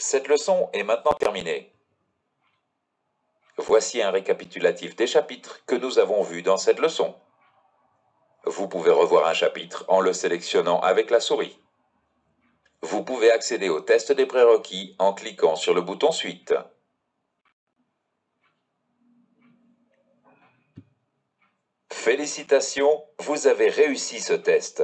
Cette leçon est maintenant terminée. Voici un récapitulatif des chapitres que nous avons vus dans cette leçon. Vous pouvez revoir un chapitre en le sélectionnant avec la souris. Vous pouvez accéder au test des prérequis en cliquant sur le bouton Suite. Félicitations, vous avez réussi ce test.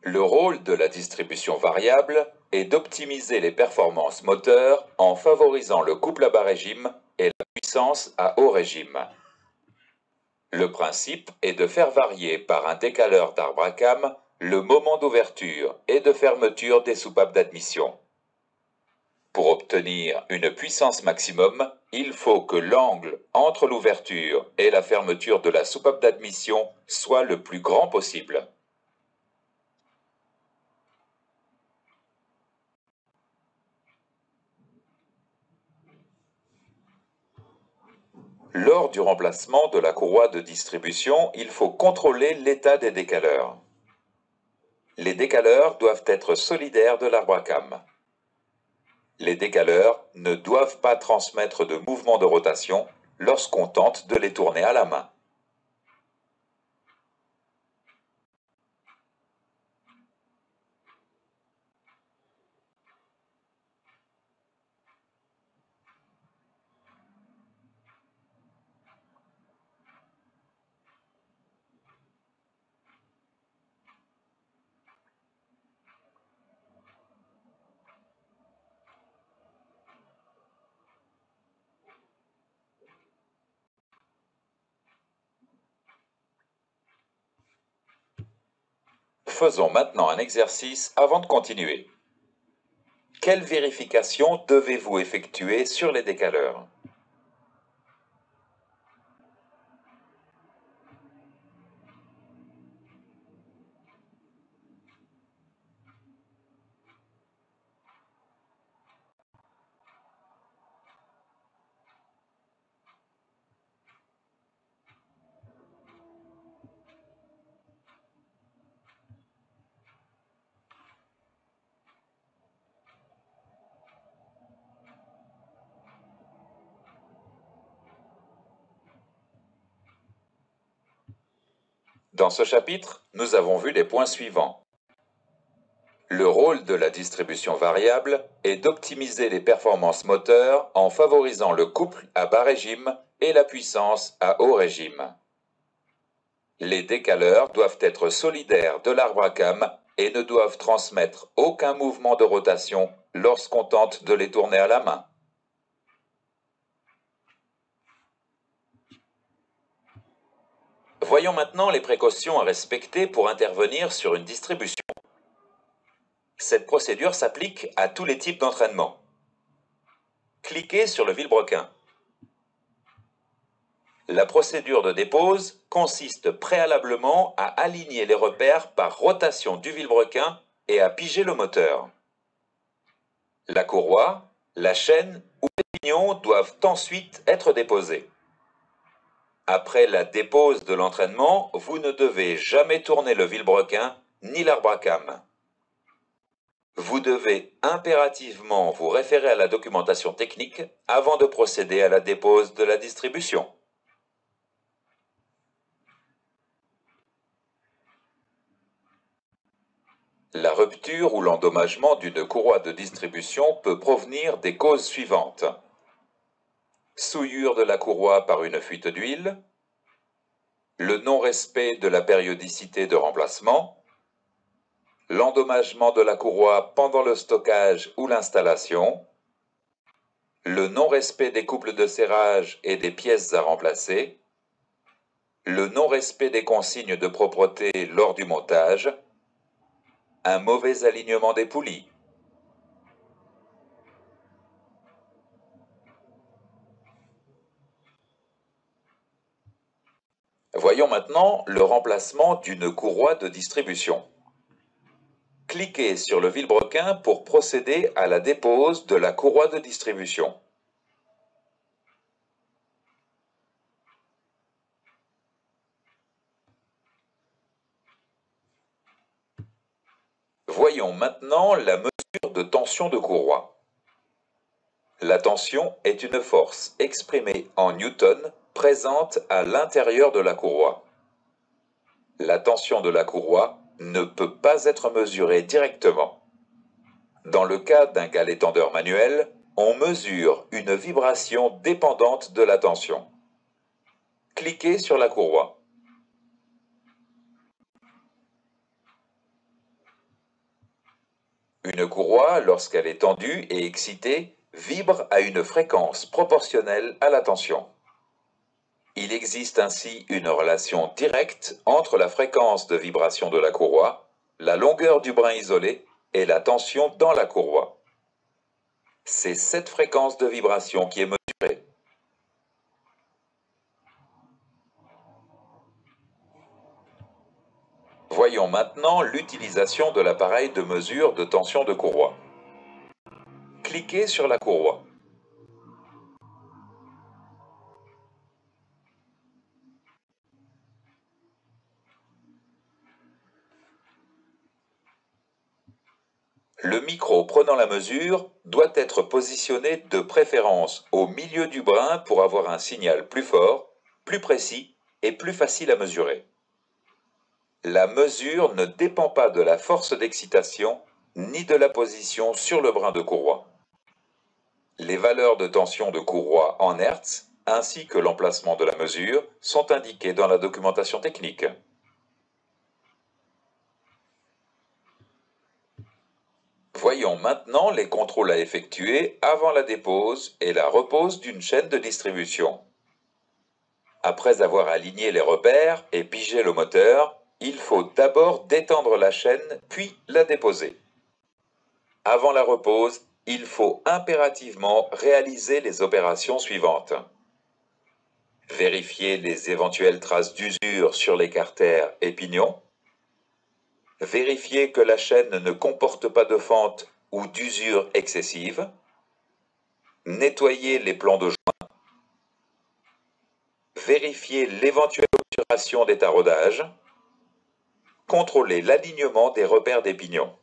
Le rôle de la distribution variable est d'optimiser les performances moteurs en favorisant le couple à bas régime et la puissance à haut régime. Le principe est de faire varier par un décaleur d'arbre à cames le moment d'ouverture et de fermeture des soupapes d'admission. Pour obtenir une puissance maximum, il faut que l'angle entre l'ouverture et la fermeture de la soupape d'admission soit le plus grand possible. Lors du remplacement de la courroie de distribution, il faut contrôler l'état des décaleurs. Les décaleurs doivent être solidaires de l'arbre à cames. Les décaleurs ne doivent pas transmettre de mouvement de rotation lorsqu'on tente de les tourner à la main. Faisons maintenant un exercice avant de continuer. Quelle vérification devez-vous effectuer sur les décaleurs? Dans ce chapitre, nous avons vu les points suivants. Le rôle de la distribution variable est d'optimiser les performances moteurs en favorisant le couple à bas régime et la puissance à haut régime. Les décaleurs doivent être solidaires de l'arbre à cames et ne doivent transmettre aucun mouvement de rotation lorsqu'on tente de les tourner à la main. Voyons maintenant les précautions à respecter pour intervenir sur une distribution. Cette procédure s'applique à tous les types d'entraînement. Cliquez sur le vilebrequin. La procédure de dépose consiste préalablement à aligner les repères par rotation du vilebrequin et à piger le moteur. La courroie, la chaîne ou les pignons doivent ensuite être déposés. Après la dépose de l'entraînement, vous ne devez jamais tourner le vilebrequin ni l'arbre à cames. Vous devez impérativement vous référer à la documentation technique avant de procéder à la dépose de la distribution. La rupture ou l'endommagement d'une courroie de distribution peut provenir des causes suivantes. Souillure de la courroie par une fuite d'huile, le non-respect de la périodicité de remplacement, l'endommagement de la courroie pendant le stockage ou l'installation, le non-respect des couples de serrage et des pièces à remplacer, le non-respect des consignes de propreté lors du montage, un mauvais alignement des poulies. Voyons maintenant le remplacement d'une courroie de distribution. Cliquez sur le vilebrequin pour procéder à la dépose de la courroie de distribution. Voyons maintenant la mesure de tension de courroie. La tension est une force exprimée en newtons présente à l'intérieur de la courroie. La tension de la courroie ne peut pas être mesurée directement. Dans le cas d'un galet tendeur manuel, on mesure une vibration dépendante de la tension. Cliquez sur la courroie. Une courroie, lorsqu'elle est tendue et excitée, vibre à une fréquence proportionnelle à la tension. Il existe ainsi une relation directe entre la fréquence de vibration de la courroie, la longueur du brin isolé et la tension dans la courroie. C'est cette fréquence de vibration qui est mesurée. Voyons maintenant l'utilisation de l'appareil de mesure de tension de courroie. Cliquez sur la courroie. Le micro prenant la mesure doit être positionné de préférence au milieu du brin pour avoir un signal plus fort, plus précis et plus facile à mesurer. La mesure ne dépend pas de la force d'excitation ni de la position sur le brin de courroie. Les valeurs de tension de courroie en Hertz ainsi que l'emplacement de la mesure sont indiqués dans la documentation technique. Voyons maintenant les contrôles à effectuer avant la dépose et la repose d'une chaîne de distribution. Après avoir aligné les repères et pigé le moteur, il faut d'abord détendre la chaîne puis la déposer. Avant la repose, il faut impérativement réaliser les opérations suivantes. Vérifier les éventuelles traces d'usure sur les carters et pignons. Vérifier que la chaîne ne comporte pas de fente ou d'usure excessive. Nettoyer les plans de joint. Vérifier l'éventuelle obturation des taraudages. Contrôler l'alignement des repères des pignons.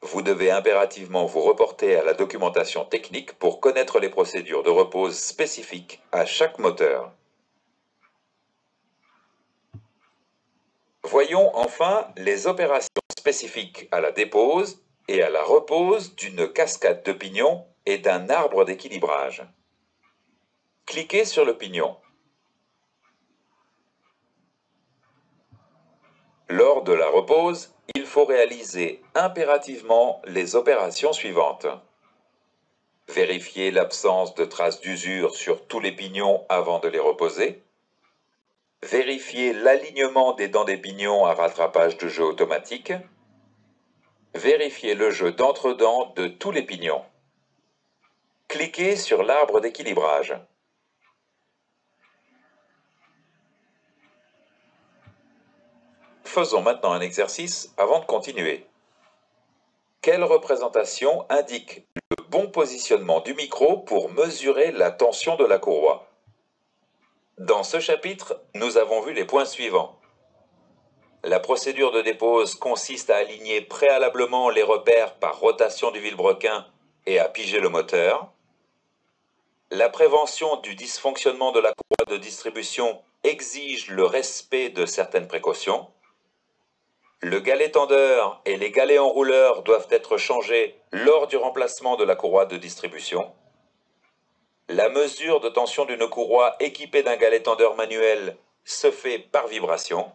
Vous devez impérativement vous reporter à la documentation technique pour connaître les procédures de repose spécifiques à chaque moteur. Voyons enfin les opérations spécifiques à la dépose et à la repose d'une cascade de pignons et d'un arbre d'équilibrage. Cliquez sur le pignon. Lors de la repose, il faut réaliser impérativement les opérations suivantes. Vérifier l'absence de traces d'usure sur tous les pignons avant de les reposer. Vérifier l'alignement des dents des pignons à rattrapage de jeu automatique. Vérifier le jeu d'entre-dents de tous les pignons. Cliquez sur l'arbre d'équilibrage. Faisons maintenant un exercice avant de continuer. Quelle représentation indique le bon positionnement du micro pour mesurer la tension de la courroie? Dans ce chapitre, nous avons vu les points suivants. La procédure de dépose consiste à aligner préalablement les repères par rotation du vilebrequin et à piger le moteur. La prévention du dysfonctionnement de la courroie de distribution exige le respect de certaines précautions. Le galet tendeur et les galets enrouleurs doivent être changés lors du remplacement de la courroie de distribution. La mesure de tension d'une courroie équipée d'un galet tendeur manuel se fait par vibration.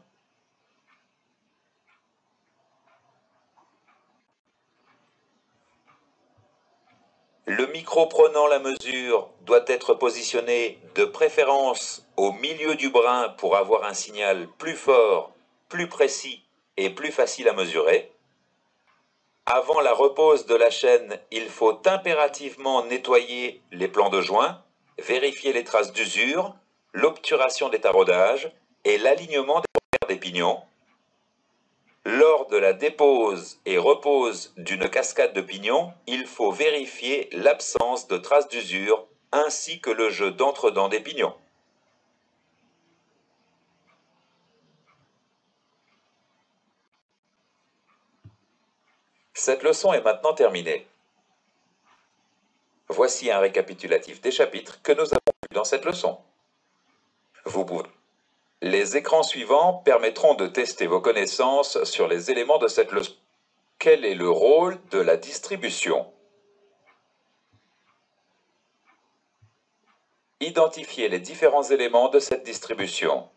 Le micro prenant la mesure doit être positionné de préférence au milieu du brin pour avoir un signal plus fort, plus précis et plus facile à mesurer. Avant la repose de la chaîne, il faut impérativement nettoyer les plans de joint, vérifier les traces d'usure, l'obturation des taraudages et l'alignement des repères des pignons. Lors de la dépose et repose d'une cascade de pignons, il faut vérifier l'absence de traces d'usure ainsi que le jeu d'entre-dents des pignons. Cette leçon est maintenant terminée. Voici un récapitulatif des chapitres que nous avons vus dans cette leçon. Les écrans suivants permettront de tester vos connaissances sur les éléments de cette leçon. Quel est le rôle de la distribution? Identifiez les différents éléments de cette distribution.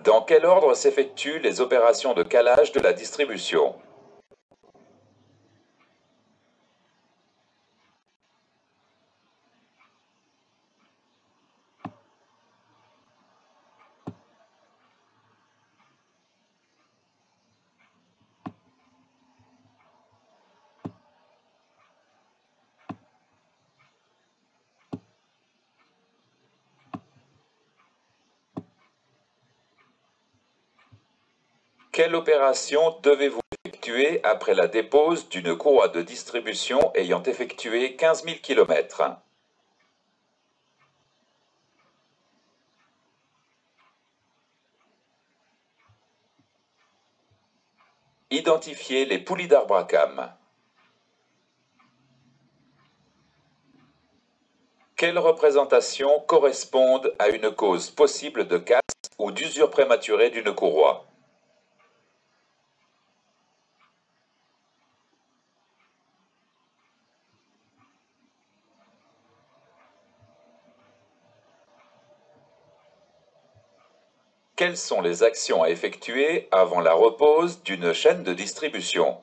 Dans quel ordre s'effectuent les opérations de calage de la distribution? Quelle opération devez-vous effectuer après la dépose d'une courroie de distribution ayant effectué 15 000 km? Identifiez les poulies d'arbre à cames. Quelles représentations correspondent à une cause possible de casse ou d'usure prématurée d'une courroie? Quelles sont les actions à effectuer avant la repose d'une chaîne de distribution?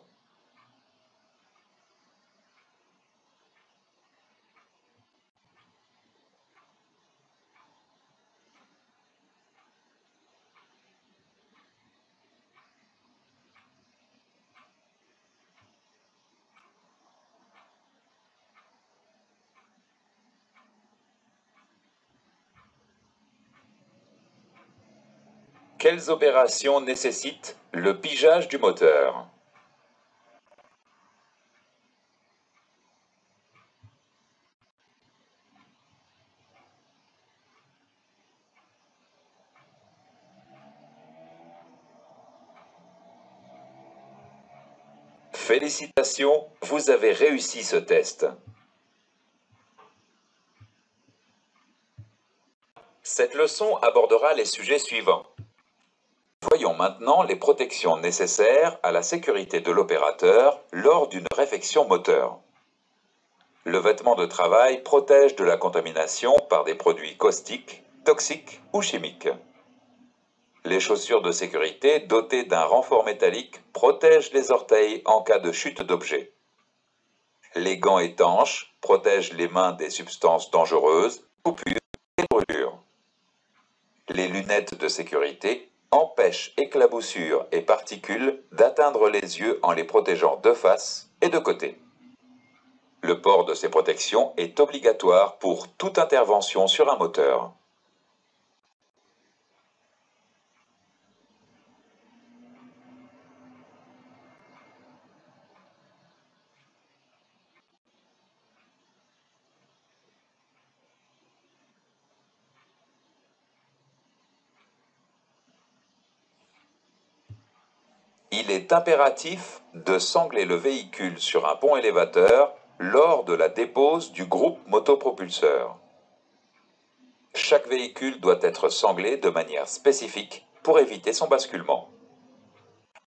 Quelles opérations nécessitent le pigeage du moteur? Félicitations, vous avez réussi ce test. Cette leçon abordera les sujets suivants. Voyons maintenant les protections nécessaires à la sécurité de l'opérateur lors d'une réfection moteur. Le vêtement de travail protège de la contamination par des produits caustiques, toxiques ou chimiques. Les chaussures de sécurité dotées d'un renfort métallique protègent les orteils en cas de chute d'objet. Les gants étanches protègent les mains des substances dangereuses, coupures et brûlures. Les lunettes de sécurité empêchent éclaboussures et particules d'atteindre les yeux en les protégeant de face et de côté. Le port de ces protections est obligatoire pour toute intervention sur un moteur. Il est impératif de sangler le véhicule sur un pont élévateur lors de la dépose du groupe motopropulseur. Chaque véhicule doit être sanglé de manière spécifique pour éviter son basculement.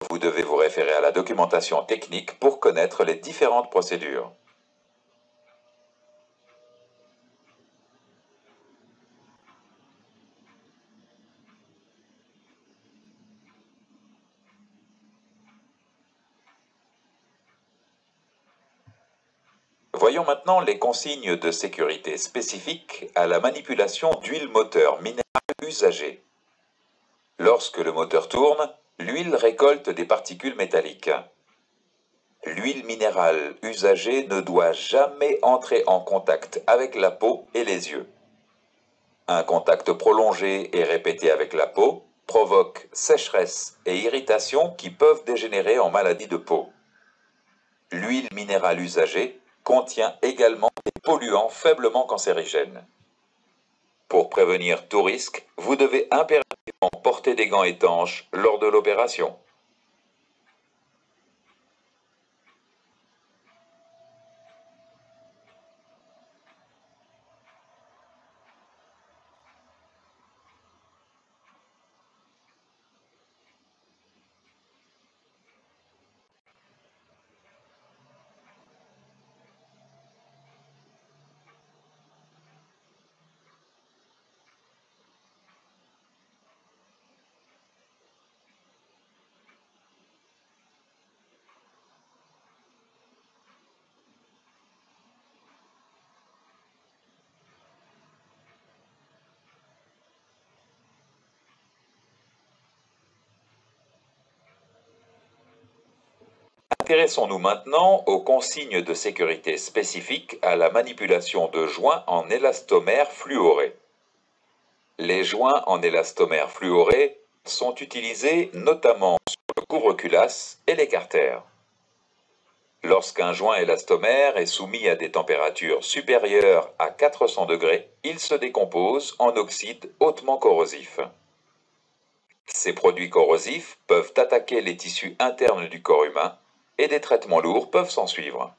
Vous devez vous référer à la documentation technique pour connaître les différentes procédures. Voyons maintenant les consignes de sécurité spécifiques à la manipulation d'huile moteur minérale usagée. Lorsque le moteur tourne, l'huile récolte des particules métalliques. L'huile minérale usagée ne doit jamais entrer en contact avec la peau et les yeux. Un contact prolongé et répété avec la peau provoque sécheresse et irritation qui peuvent dégénérer en maladie de peau. L'huile minérale usagée contient également des polluants faiblement cancérigènes. Pour prévenir tout risque, vous devez impérativement porter des gants étanches lors de l'opération. Intéressons-nous maintenant aux consignes de sécurité spécifiques à la manipulation de joints en élastomère fluoré. Les joints en élastomère fluoré sont utilisés notamment sur le couvre-culasse et les carters. Lorsqu'un joint élastomère est soumis à des températures supérieures à 400 degrés, il se décompose en oxyde hautement corrosif. Ces produits corrosifs peuvent attaquer les tissus internes du corps humain et des traitements lourds peuvent s'ensuivre.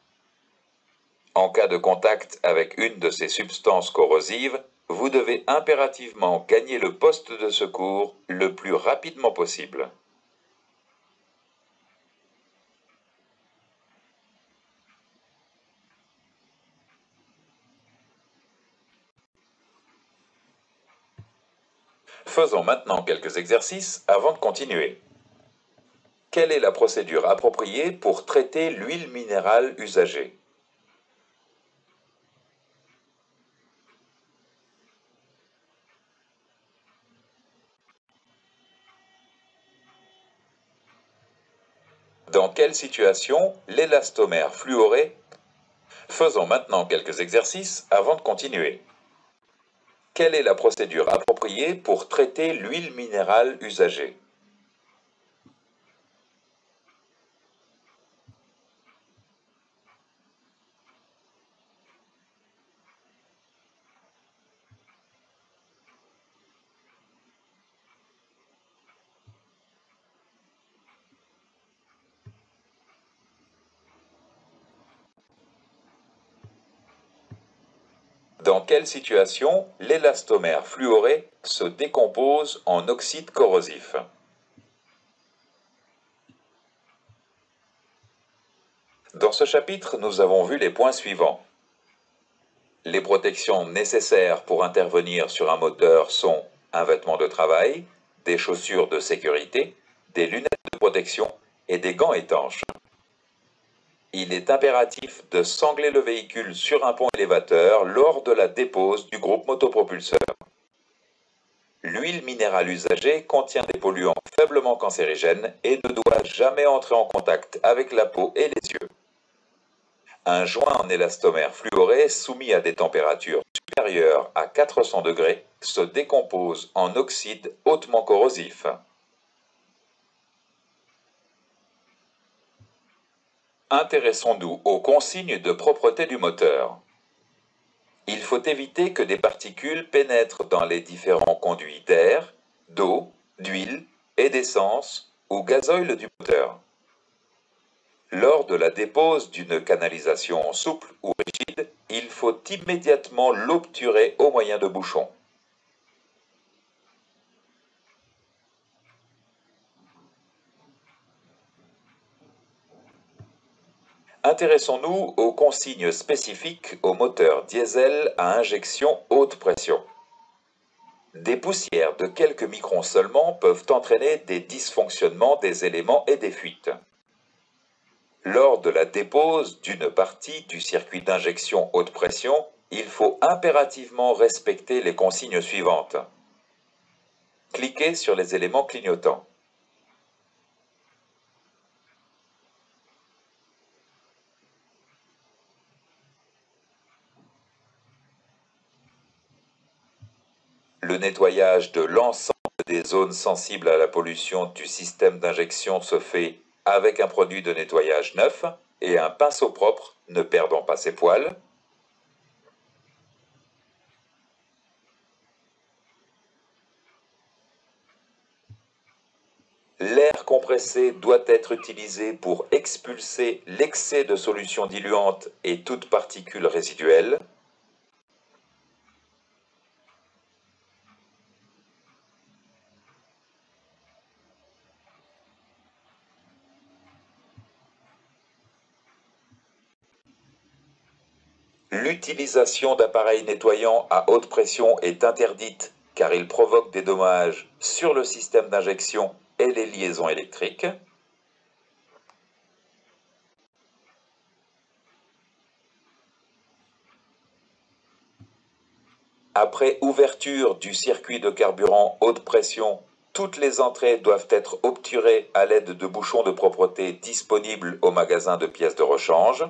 En cas de contact avec une de ces substances corrosives, vous devez impérativement gagner le poste de secours le plus rapidement possible. Faisons maintenant quelques exercices avant de continuer. Quelle est la procédure appropriée pour traiter l'huile minérale usagée? Dans quelle situation l'élastomère fluoré? Faisons maintenant quelques exercices avant de continuer. Quelle est la procédure appropriée pour traiter l'huile minérale usagée? Dans quelle situation l'élastomère fluoré se décompose en oxyde corrosif? Dans ce chapitre, nous avons vu les points suivants. Les protections nécessaires pour intervenir sur un moteur sont un vêtement de travail, des chaussures de sécurité, des lunettes de protection et des gants étanches. Il est impératif de sangler le véhicule sur un pont élévateur lors de la dépose du groupe motopropulseur. L'huile minérale usagée contient des polluants faiblement cancérigènes et ne doit jamais entrer en contact avec la peau et les yeux. Un joint en élastomère fluoré soumis à des températures supérieures à 400 degrés se décompose en oxyde hautement corrosif. Intéressons-nous aux consignes de propreté du moteur. Il faut éviter que des particules pénètrent dans les différents conduits d'air, d'eau, d'huile et d'essence ou gazoil du moteur. Lors de la dépose d'une canalisation souple ou rigide, il faut immédiatement l'obturer au moyen de bouchons. Intéressons-nous aux consignes spécifiques aux moteurs diesel à injection haute pression. Des poussières de quelques microns seulement peuvent entraîner des dysfonctionnements des éléments et des fuites. Lors de la dépose d'une partie du circuit d'injection haute pression, il faut impérativement respecter les consignes suivantes. Cliquez sur les éléments clignotants. Le nettoyage de l'ensemble des zones sensibles à la pollution du système d'injection se fait avec un produit de nettoyage neuf et un pinceau propre, ne perdant pas ses poils. L'air compressé doit être utilisé pour expulser l'excès de solution diluante et toute particule résiduelle. L'utilisation d'appareils nettoyants à haute pression est interdite car ils provoquent des dommages sur le système d'injection et les liaisons électriques. Après ouverture du circuit de carburant haute pression, toutes les entrées doivent être obturées à l'aide de bouchons de propreté disponibles au magasin de pièces de rechange.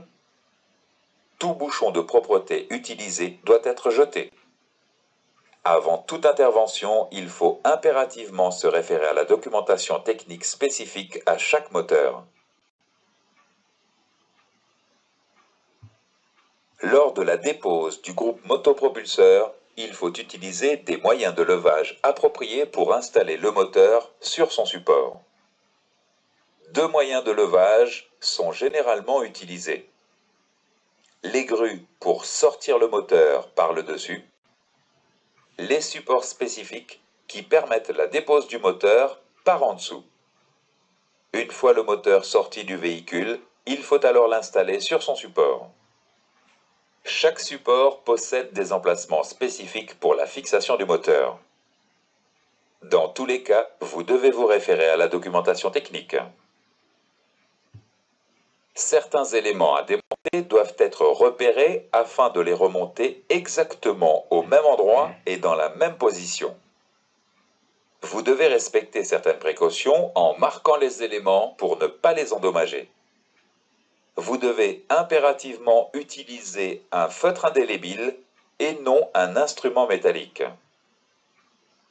Tout bouchon de propreté utilisé doit être jeté. Avant toute intervention, il faut impérativement se référer à la documentation technique spécifique à chaque moteur. Lors de la dépose du groupe motopropulseur, il faut utiliser des moyens de levage appropriés pour installer le moteur sur son support. Deux moyens de levage sont généralement utilisés. Les grues pour sortir le moteur par le dessus, les supports spécifiques qui permettent la dépose du moteur par en dessous. Une fois le moteur sorti du véhicule, il faut alors l'installer sur son support. Chaque support possède des emplacements spécifiques pour la fixation du moteur. Dans tous les cas, vous devez vous référer à la documentation technique. Certains éléments à démonter doivent être repérés afin de les remonter exactement au même endroit et dans la même position. Vous devez respecter certaines précautions en marquant les éléments pour ne pas les endommager. Vous devez impérativement utiliser un feutre indélébile et non un instrument métallique.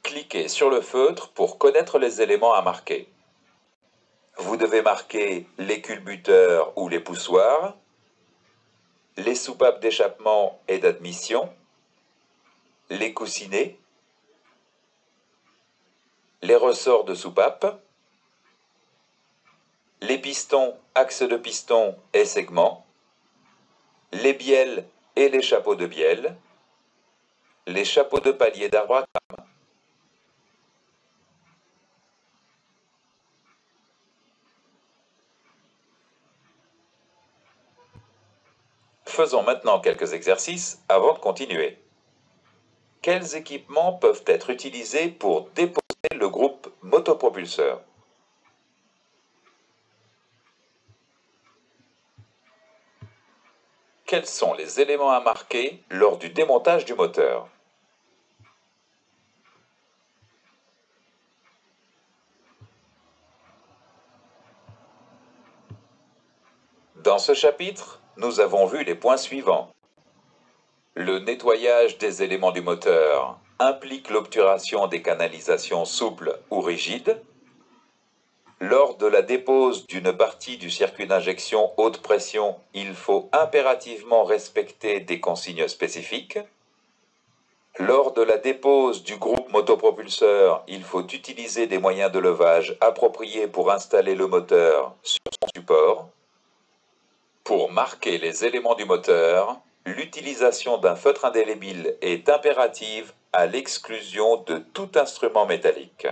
Cliquez sur le feutre pour connaître les éléments à marquer. Vous devez marquer les culbuteurs ou les poussoirs, les soupapes d'échappement et d'admission, les coussinets, les ressorts de soupape, les pistons, axes de piston et segments, les bielles et les chapeaux de bielle, les chapeaux de palier d'arbre à crame. Faisons maintenant quelques exercices avant de continuer. Quels équipements peuvent être utilisés pour déposer le groupe motopropulseur? Quels sont les éléments à marquer lors du démontage du moteur? Dans ce chapitre, nous avons vu les points suivants. Le nettoyage des éléments du moteur implique l'obturation des canalisations souples ou rigides. Lors de la dépose d'une partie du circuit d'injection haute pression, il faut impérativement respecter des consignes spécifiques. Lors de la dépose du groupe motopropulseur, il faut utiliser des moyens de levage appropriés pour installer le moteur sur son support. Pour marquer les éléments du moteur, l'utilisation d'un feutre indélébile est impérative à l'exclusion de tout instrument métallique.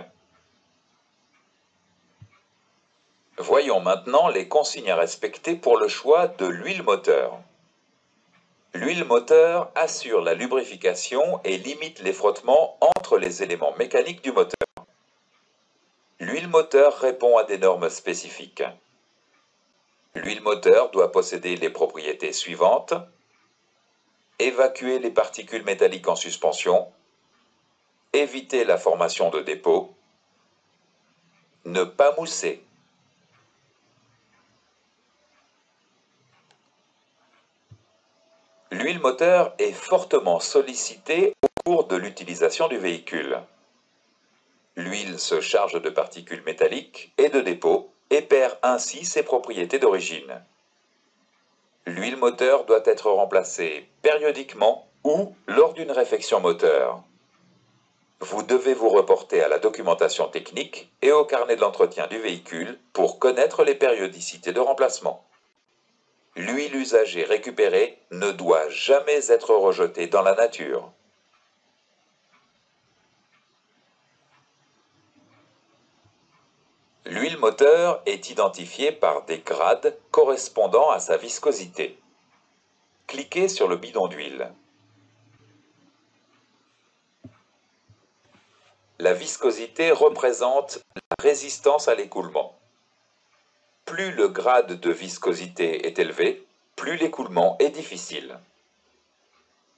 Voyons maintenant les consignes à respecter pour le choix de l'huile moteur. L'huile moteur assure la lubrification et limite les frottements entre les éléments mécaniques du moteur. L'huile moteur répond à des normes spécifiques. L'huile moteur doit posséder les propriétés suivantes. Évacuer les particules métalliques en suspension. Éviter la formation de dépôts. Ne pas mousser. L'huile moteur est fortement sollicitée au cours de l'utilisation du véhicule. L'huile se charge de particules métalliques et de dépôts et perd ainsi ses propriétés d'origine. L'huile moteur doit être remplacée périodiquement ou lors d'une réfection moteur. Vous devez vous reporter à la documentation technique et au carnet de l'entretien du véhicule pour connaître les périodicités de remplacement. L'huile usagée récupérée ne doit jamais être rejetée dans la nature. L'huile moteur est identifiée par des grades correspondant à sa viscosité. Cliquez sur le bidon d'huile. La viscosité représente la résistance à l'écoulement. Plus le grade de viscosité est élevé, plus l'écoulement est difficile.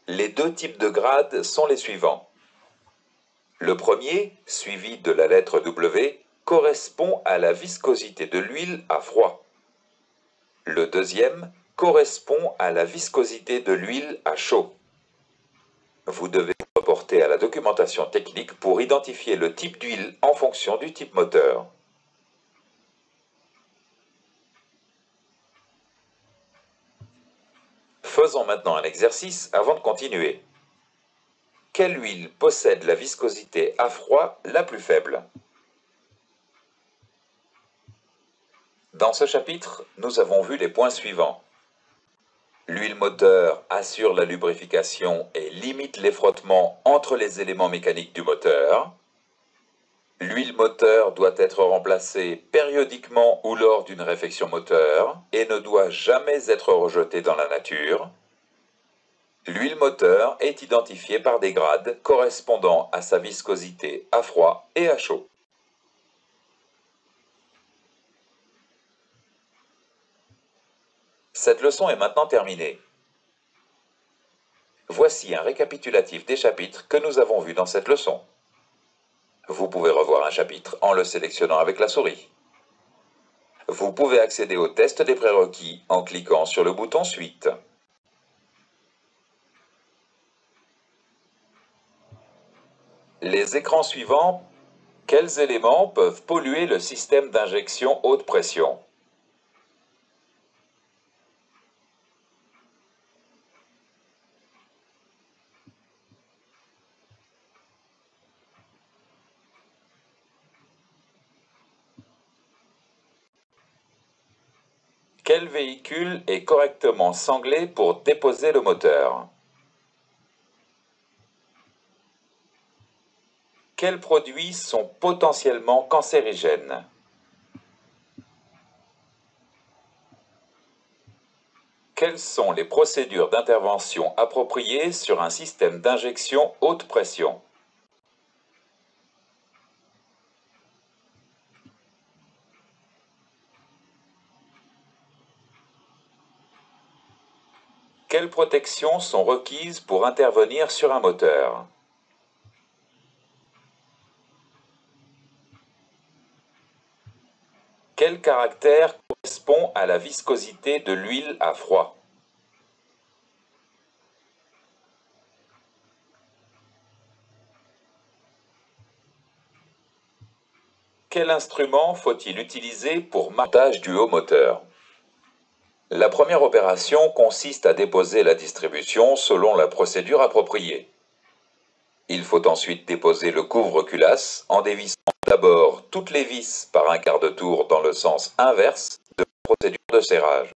Les deux types de grades sont les suivants. Le premier, suivi de la lettre W, correspond à la viscosité de l'huile à froid. Le deuxième correspond à la viscosité de l'huile à chaud. Vous devez vous reporter à la documentation technique pour identifier le type d'huile en fonction du type moteur. Faisons maintenant un exercice avant de continuer. Quelle huile possède la viscosité à froid la plus faible? Dans ce chapitre, nous avons vu les points suivants. L'huile moteur assure la lubrification et limite les frottements entre les éléments mécaniques du moteur. L'huile moteur doit être remplacée périodiquement ou lors d'une réfection moteur et ne doit jamais être rejetée dans la nature. L'huile moteur est identifiée par des grades correspondant à sa viscosité à froid et à chaud. Cette leçon est maintenant terminée. Voici un récapitulatif des chapitres que nous avons vus dans cette leçon. Vous pouvez revoir un chapitre en le sélectionnant avec la souris. Vous pouvez accéder au test des prérequis en cliquant sur le bouton Suite. Les écrans suivants, quels éléments peuvent polluer le système d'injection haute pression? Quel véhicule est correctement sanglé pour déposer le moteur? Quels produits sont potentiellement cancérigènes? Quelles sont les procédures d'intervention appropriées sur un système d'injection haute pression? Quelles protections sont requises pour intervenir sur un moteur? Quel caractère correspond à la viscosité de l'huile à froid? Quel instrument faut-il utiliser pour montage du haut moteur? La première opération consiste à déposer la distribution selon la procédure appropriée. Il faut ensuite déposer le couvre-culasse en dévissant d'abord toutes les vis par un quart de tour dans le sens inverse de la procédure de serrage.